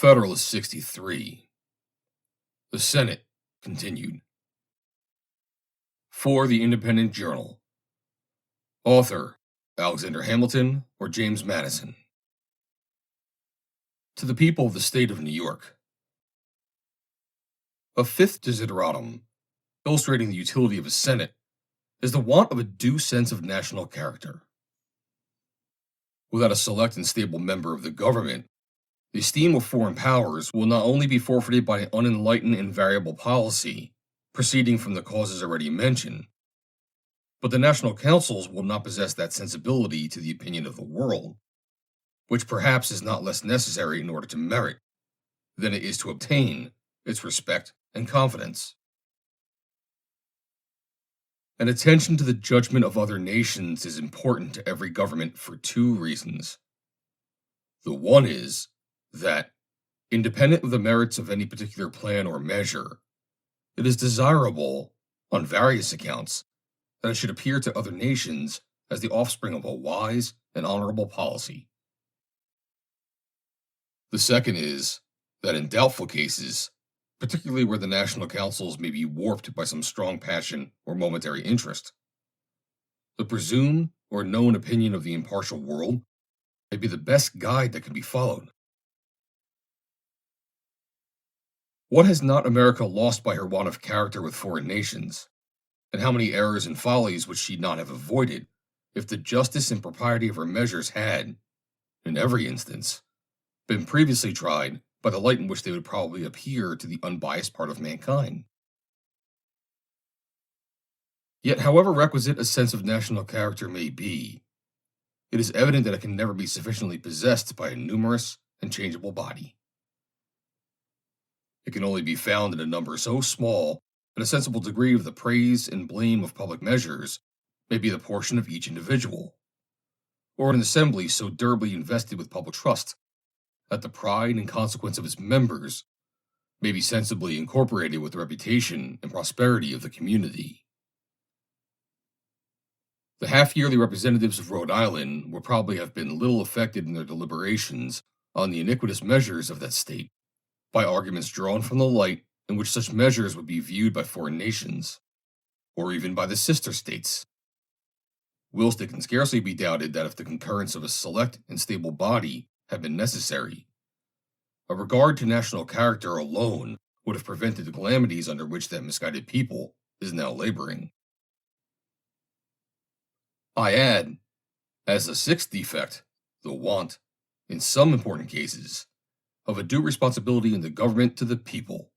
Federalist 63. The Senate continued. For the Independent Journal. Author, Alexander Hamilton or James Madison. To the people of the state of New York. A fifth desideratum, illustrating the utility of a Senate, is the want of a due sense of national character. Without a select and stable member of the government, the esteem of foreign powers will not only be forfeited by an unenlightened and variable policy, proceeding from the causes already mentioned, but the national councils will not possess that sensibility to the opinion of the world, which perhaps is not less necessary in order to merit, than it is to obtain, its respect and confidence. An attention to the judgment of other nations is important to every government for two reasons. The one is that, independent of the merits of any particular plan or measure, it is desirable, on various accounts, that it should appear to other nations as the offspring of a wise and honorable policy. The second is that in doubtful cases, particularly where the national councils may be warped by some strong passion or momentary interest, the presumed or known opinion of the impartial world may be the best guide that can be followed. What has not America lost by her want of character with foreign nations, and how many errors and follies would she not have avoided if the justice and propriety of her measures had, in every instance, been previously tried by the light in which they would probably appear to the unbiased part of mankind? Yet, however requisite a sense of national character may be, it is evident that it can never be sufficiently possessed by a numerous and changeable body. It can only be found in a number so small that a sensible degree of the praise and blame of public measures may be the portion of each individual, or an assembly so durably invested with public trust that the pride and consequence of its members may be sensibly incorporated with the reputation and prosperity of the community. The half-yearly representatives of Rhode Island would probably have been little affected in their deliberations on the iniquitous measures of that state by arguments drawn from the light in which such measures would be viewed by foreign nations, or even by the sister states. Whilst it can scarcely be doubted that if the concurrence of a select and stable body had been necessary, a regard to national character alone would have prevented the calamities under which that misguided people is now laboring. I add, as a sixth defect, the want, in some important cases, of a due responsibility in the government to the people,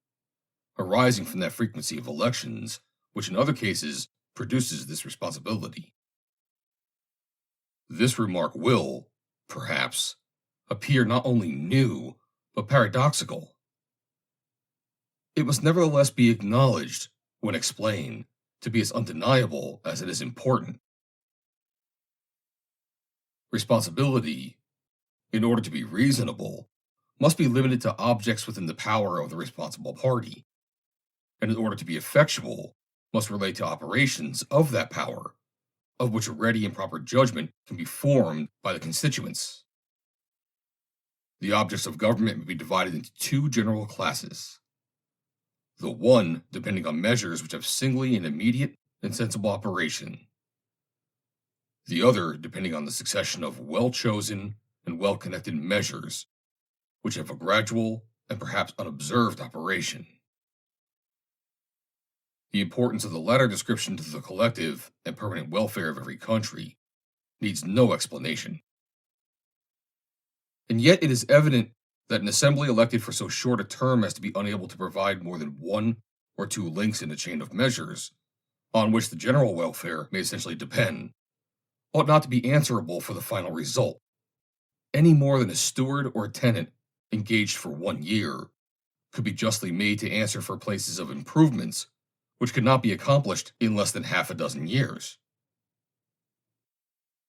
arising from that frequency of elections, which in other cases produces this responsibility. This remark will, perhaps, appear not only new, but paradoxical. It must nevertheless be acknowledged, when explained, to be as undeniable as it is important. Responsibility, in order to be reasonable, must be limited to objects within the power of the responsible party, and in order to be effectual, must relate to operations of that power, of which a ready and proper judgment can be formed by the constituents. The objects of government may be divided into two general classes. The one depending on measures which have singly an immediate and sensible operation. The other depending on the succession of well-chosen and well-connected measures, which have a gradual and perhaps unobserved operation. The importance of the latter description to the collective and permanent welfare of every country needs no explanation. And yet it is evident that an assembly elected for so short a term as to be unable to provide more than one or two links in a chain of measures, on which the general welfare may essentially depend, ought not to be answerable for the final result, any more than a steward or a tenant engaged for 1 year could be justly made to answer for places of improvements which could not be accomplished in less than half a dozen years.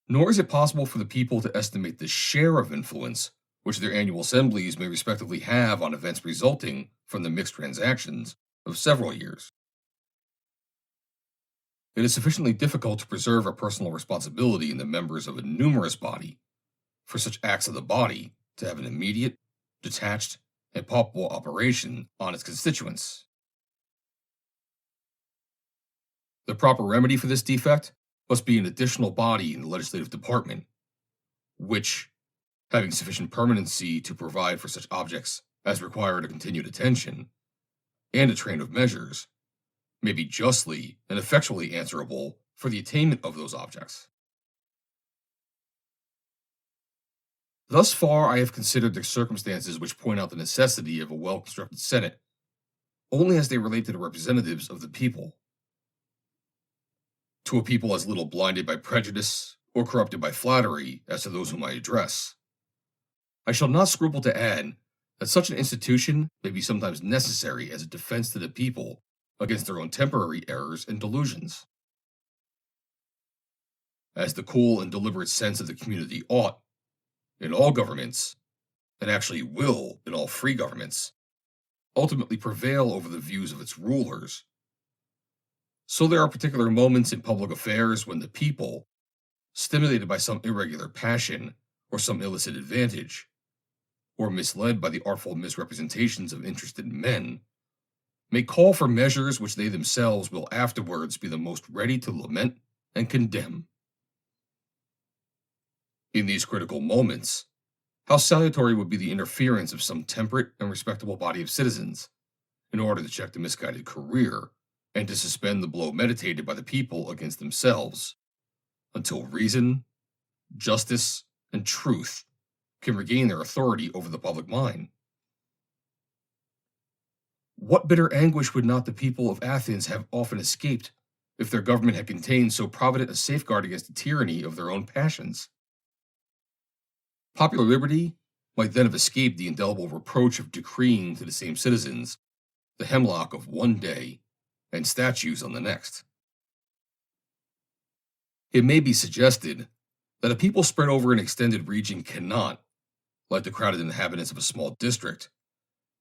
Nor is it possible for the people to estimate the share of influence which their annual assemblies may respectively have on events resulting from the mixed transactions of several years. It is sufficiently difficult to preserve a personal responsibility in the members of a numerous body for such acts of the body to have an immediate, detached, and palpable operation on its constituents. The proper remedy for this defect must be an additional body in the legislative department, which, having sufficient permanency to provide for such objects as require a continued attention, and a train of measures, may be justly and effectually answerable for the attainment of those objects. Thus far, I have considered the circumstances which point out the necessity of a well-constructed Senate only as they relate to the representatives of the people. To a people as little blinded by prejudice or corrupted by flattery as to those whom I address, I shall not scruple to add that such an institution may be sometimes necessary as a defense to the people against their own temporary errors and delusions. As the cool and deliberate sense of the community ought, in all governments, and actually will in all free governments, ultimately prevail over the views of its rulers, so there are particular moments in public affairs when the people, stimulated by some irregular passion or some illicit advantage, or misled by the artful misrepresentations of interested men, may call for measures which they themselves will afterwards be the most ready to lament and condemn. In these critical moments, how salutary would be the interference of some temperate and respectable body of citizens, in order to check the misguided career, and to suspend the blow meditated by the people against themselves, until reason, justice, and truth can regain their authority over the public mind. What bitter anguish would not the people of Athens have often escaped if their government had contained so provident a safeguard against the tyranny of their own passions? Popular liberty might then have escaped the indelible reproach of decreeing to the same citizens the hemlock of one day and statues on the next. It may be suggested that a people spread over an extended region cannot, like the crowded inhabitants of a small district,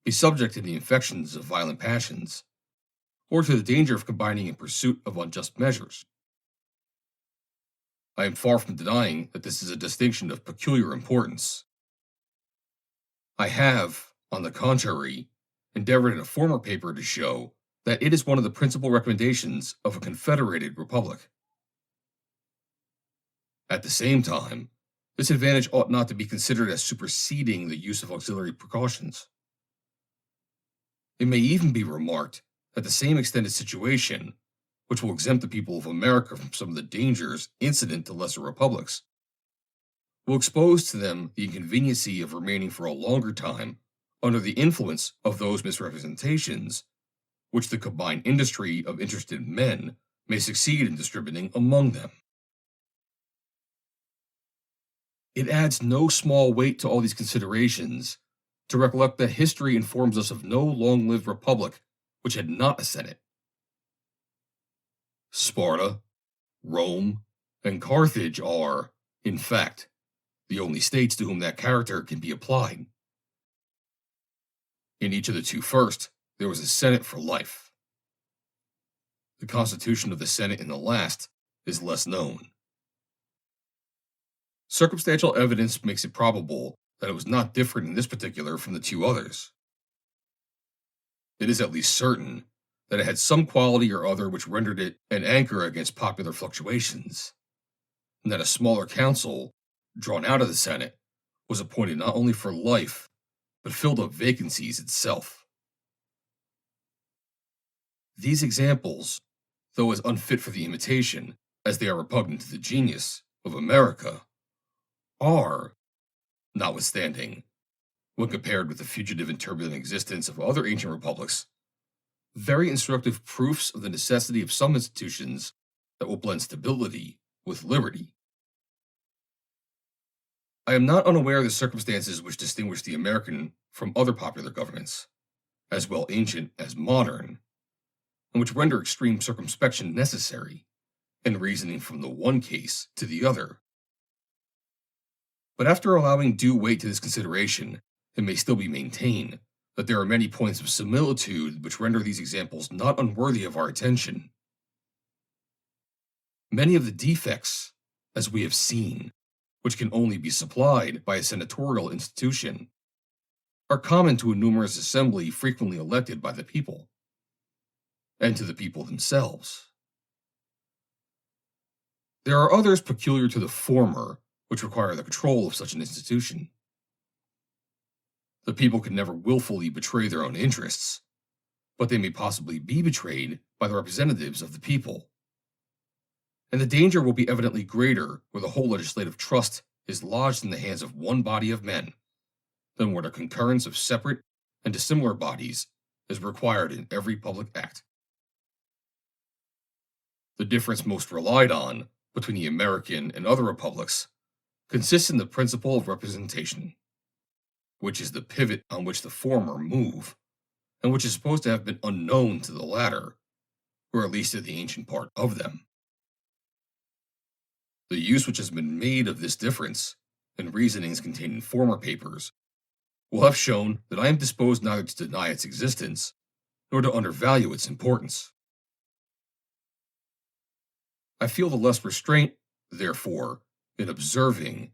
be subject to the infections of violent passions, or to the danger of combining in pursuit of unjust measures. I am far from denying that this is a distinction of peculiar importance. I have, on the contrary, endeavored in a former paper to show that it is one of the principal recommendations of a confederated republic. At the same time, this advantage ought not to be considered as superseding the use of auxiliary precautions. It may even be remarked that the same extended situation, which will exempt the people of America from some of the dangers incident to lesser republics, will expose to them the inconveniency of remaining for a longer time under the influence of those misrepresentations which the combined industry of interested men may succeed in distributing among them. It adds no small weight to all these considerations to recollect that history informs us of no long-lived republic which had not a Senate. Sparta, Rome, and Carthage are, in fact, the only states to whom that character can be applied. In each of the two first, there was a Senate for life. The constitution of the Senate in the last is less known. Circumstantial evidence makes it probable that it was not different in this particular from the two others. It is at least certain that it had some quality or other which rendered it an anchor against popular fluctuations, and that a smaller council, drawn out of the Senate, was appointed not only for life, but filled up vacancies itself. These examples, though as unfit for the imitation as they are repugnant to the genius of America, are, notwithstanding, when compared with the fugitive and turbulent existence of other ancient republics, very instructive proofs of the necessity of some institutions that will blend stability with liberty. I am not unaware of the circumstances which distinguish the American from other popular governments, as well ancient as modern, and which render extreme circumspection necessary in reasoning from the one case to the other. But after allowing due weight to this consideration, it may still be maintained that there are many points of similitude which render these examples not unworthy of our attention. Many of the defects, as we have seen, which can only be supplied by a senatorial institution, are common to a numerous assembly frequently elected by the people, and to the people themselves. There are others peculiar to the former, which require the control of such an institution. The people can never willfully betray their own interests, but they may possibly be betrayed by the representatives of the people. And the danger will be evidently greater where the whole legislative trust is lodged in the hands of one body of men than where the concurrence of separate and dissimilar bodies is required in every public act. The difference most relied on between the American and other republics consists in the principle of representation, which is the pivot on which the former move, and which is supposed to have been unknown to the latter, or at least to the ancient part of them. The use which has been made of this difference, in reasonings contained in former papers, will have shown that I am disposed neither to deny its existence, nor to undervalue its importance. I feel the less restraint, therefore, in observing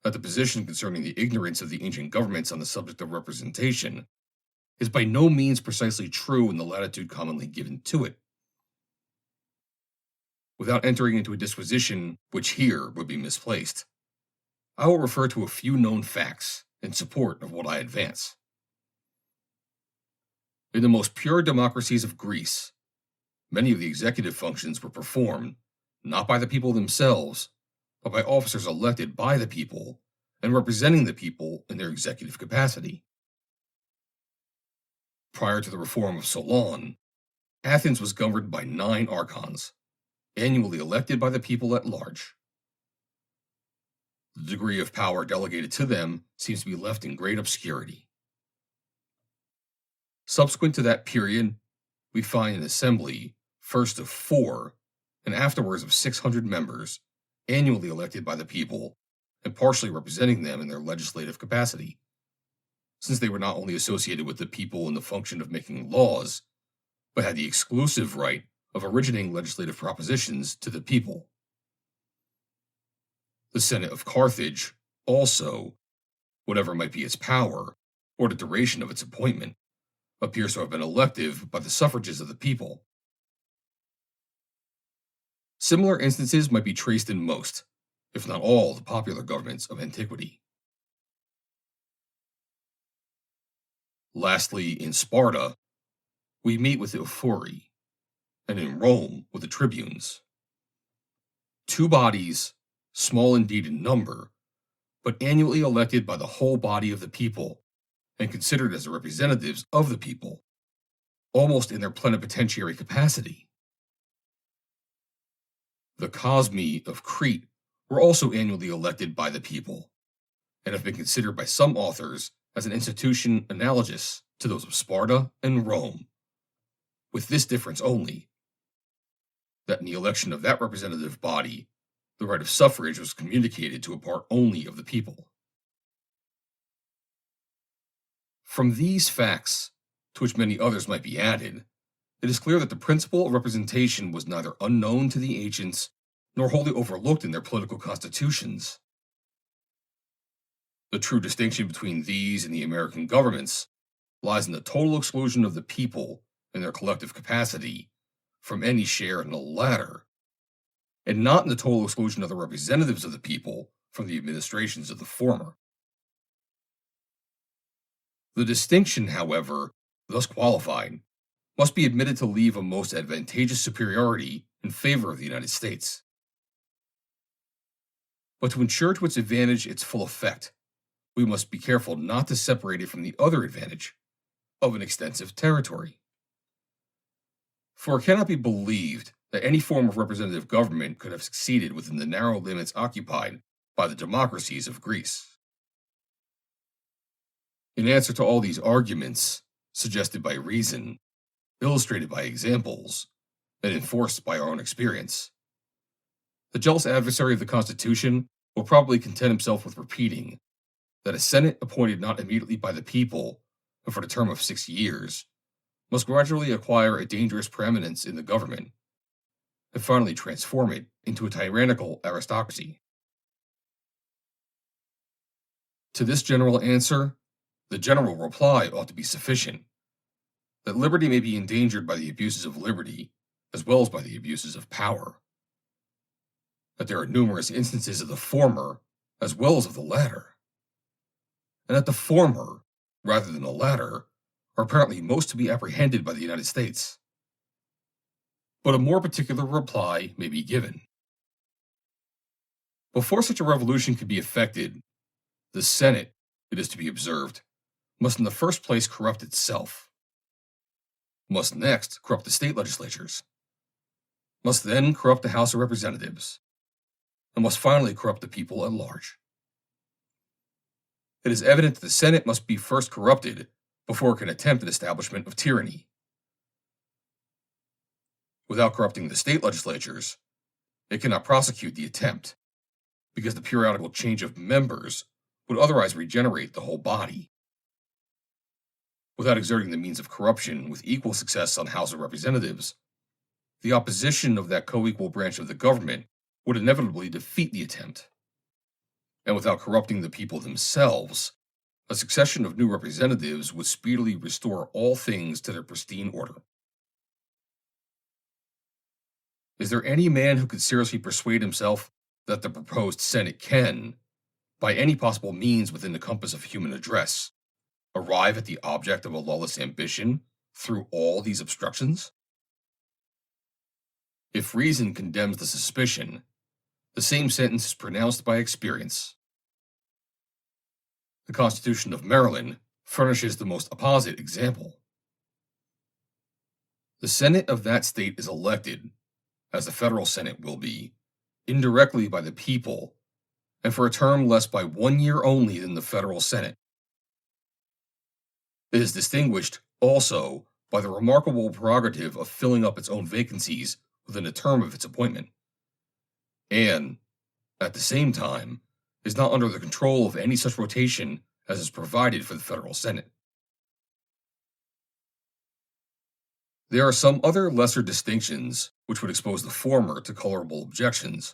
that the position concerning the ignorance of the ancient governments on the subject of representation is by no means precisely true in the latitude commonly given to it. Without entering into a disquisition which here would be misplaced, I will refer to a few known facts in support of what I advance. In the most pure democracies of Greece, many of the executive functions were performed not by the people themselves, but by officers elected by the people and representing the people in their executive capacity. Prior to the reform of Solon, Athens was governed by 9 archons, annually elected by the people at large. The degree of power delegated to them seems to be left in great obscurity. Subsequent to that period, we find an assembly, first of 4, and afterwards of 600 members, annually elected by the people, and partially representing them in their legislative capacity, since they were not only associated with the people in the function of making laws, but had the exclusive right of originating legislative propositions to the people. The Senate of Carthage also, whatever might be its power, or the duration of its appointment, appears to have been elective by the suffrages of the people. Similar instances might be traced in most, if not all, the popular governments of antiquity. Lastly, in Sparta, we meet with the Ephori, and in Rome with the tribunes. 2 bodies, small indeed in number, but annually elected by the whole body of the people, and considered as the representatives of the people, almost in their plenipotentiary capacity. The Cosmi of Crete were also annually elected by the people, and have been considered by some authors as an institution analogous to those of Sparta and Rome, with this difference only, that in the election of that representative body, the right of suffrage was communicated to a part only of the people. From these facts, to which many others might be added, it is clear that the principle of representation was neither unknown to the ancients nor wholly overlooked in their political constitutions. The true distinction between these and the American governments lies in the total exclusion of the people in their collective capacity from any share in the latter, and not in the total exclusion of the representatives of the people from the administrations of the former. The distinction, however, thus qualified, must be admitted to leave a most advantageous superiority in favor of the United States. But to ensure to its advantage its full effect, we must be careful not to separate it from the other advantage of an extensive territory. For it cannot be believed that any form of representative government could have succeeded within the narrow limits occupied by the democracies of Greece. In answer to all these arguments, suggested by reason, illustrated by examples, and enforced by our own experience, the jealous adversary of the Constitution will probably content himself with repeating that a Senate appointed not immediately by the people, but for the term of 6 years, must gradually acquire a dangerous preeminence in the government, and finally transform it into a tyrannical aristocracy. To this general answer, The general reply ought to be sufficient that liberty may be endangered by the abuses of liberty, as well as by the abuses of power. That there are numerous instances of the former, as well as of the latter. And that the former, rather than the latter, are apparently most to be apprehended by the United States. But a more particular reply may be given. Before such a revolution can be effected, the Senate, it is to be observed, must in the first place corrupt itself, must next corrupt the state legislatures, must then corrupt the House of Representatives, and must finally corrupt the people at large. It is evident that the Senate must be first corrupted before it can attempt an establishment of tyranny. Without corrupting the state legislatures, it cannot prosecute the attempt, because the periodical change of members would otherwise regenerate the whole body. Without exerting the means of corruption with equal success on House of Representatives, the opposition of that co-equal branch of the government would inevitably defeat the attempt. And without corrupting the people themselves, a succession of new representatives would speedily restore all things to their pristine order. Is there any man who could seriously persuade himself that the proposed Senate can, by any possible means within the compass of human address, arrive at the object of a lawless ambition through all these obstructions? If reason condemns the suspicion, the same sentence is pronounced by experience. The Constitution of Maryland furnishes the most apposite example. The Senate of that state is elected, as the federal Senate will be, indirectly by the people, and for a term less by 1 year only than the federal Senate. It is distinguished, also, by the remarkable prerogative of filling up its own vacancies within the term of its appointment, and, at the same time, is not under the control of any such rotation as is provided for the federal Senate. There are some other lesser distinctions which would expose the former to colorable objections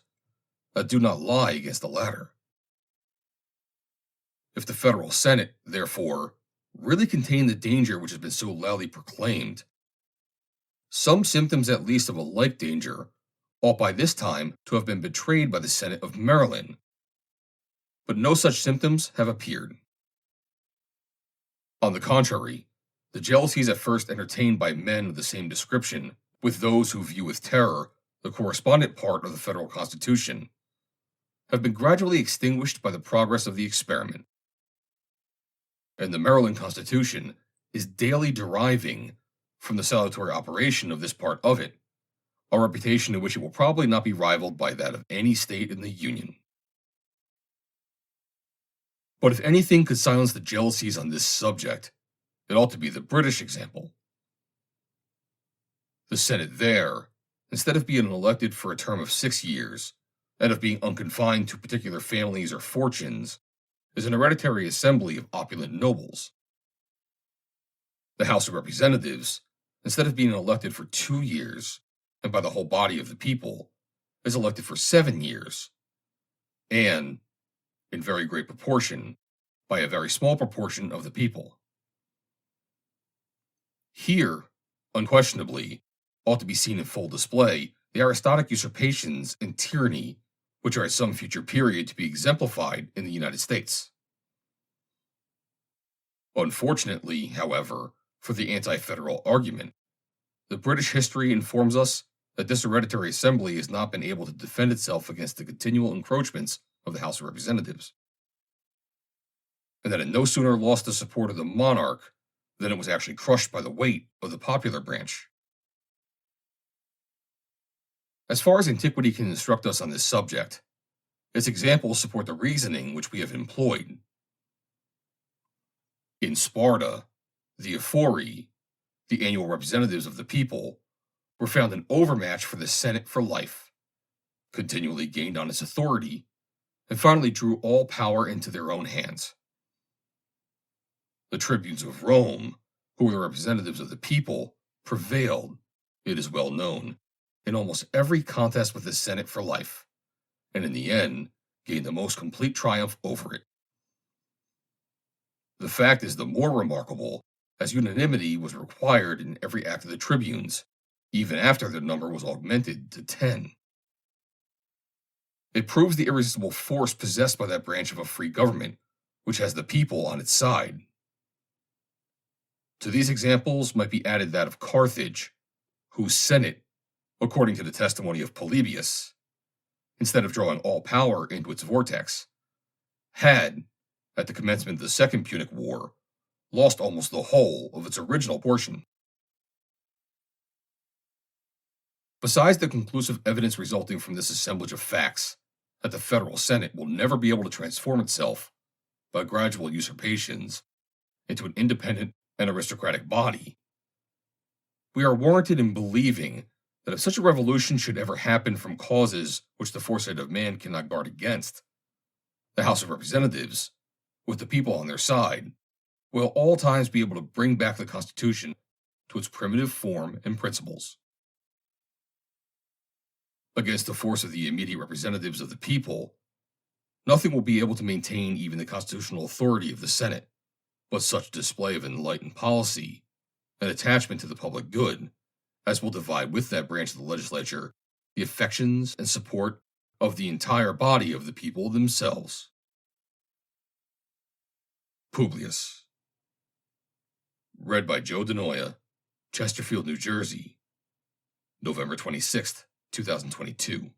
that do not lie against the latter. If the federal Senate, therefore, really contained the danger which has been so loudly proclaimed, some symptoms at least of a like danger ought by this time to have been betrayed by the Senate of Maryland, but no such symptoms have appeared. On the contrary, the jealousies at first entertained by men of the same description with those who view with terror the correspondent part of the federal Constitution have been gradually extinguished by the progress of the experiment. And the Maryland Constitution is daily deriving, from the salutary operation of this part of it, a reputation in which it will probably not be rivaled by that of any state in the Union. But if anything could silence the jealousies on this subject, it ought to be the British example. The Senate there, instead of being elected for a term of 6 years, and of being unconfined to particular families or fortunes, is an hereditary assembly of opulent nobles. The House of Representatives, instead of being elected for 2 years, and by the whole body of the people, is elected for 7 years, and, in very great proportion, by a very small proportion of the people. Here, unquestionably, ought to be seen in full display the aristocratic usurpations and tyranny which are at some future period to be exemplified in the United States. Unfortunately, however, for the anti-federal argument, the British history informs us that this hereditary assembly has not been able to defend itself against the continual encroachments of the House of Representatives, and that it no sooner lost the support of the monarch than it was actually crushed by the weight of the popular branch. As far as antiquity can instruct us on this subject, its examples support the reasoning which we have employed. In Sparta, the Ephori, the annual representatives of the people, were found an overmatch for the Senate for life, continually gained on its authority, and finally drew all power into their own hands. The tribunes of Rome, who were the representatives of the people, prevailed, it is well known, in almost every contest with the Senate for life, and in the end gained the most complete triumph over it. The fact is the more remarkable, as unanimity was required in every act of the tribunes, even after their number was augmented to 10. It proves the irresistible force possessed by that branch of a free government, which has the people on its side. To these examples might be added that of Carthage, whose Senate, according to the testimony of Polybius, instead of drawing all power into its vortex, had, at the commencement of the Second Punic War, lost almost the whole of its original portion. Besides the conclusive evidence resulting from this assemblage of facts, that the federal Senate will never be able to transform itself, by gradual usurpations, into an independent and aristocratic body, we are warranted in believing that if such a revolution should ever happen from causes which the foresight of man cannot guard against, the House of Representatives, with the people on their side, will at all times be able to bring back the Constitution to its primitive form and principles. Against the force of the immediate representatives of the people, nothing will be able to maintain even the constitutional authority of the Senate, but such display of enlightened policy and attachment to the public good as will divide with that branch of the legislature the affections and support of the entire body of the people themselves. Publius. Read by Joe DeNoia, Chesterfield, New Jersey, November 26th, 2022.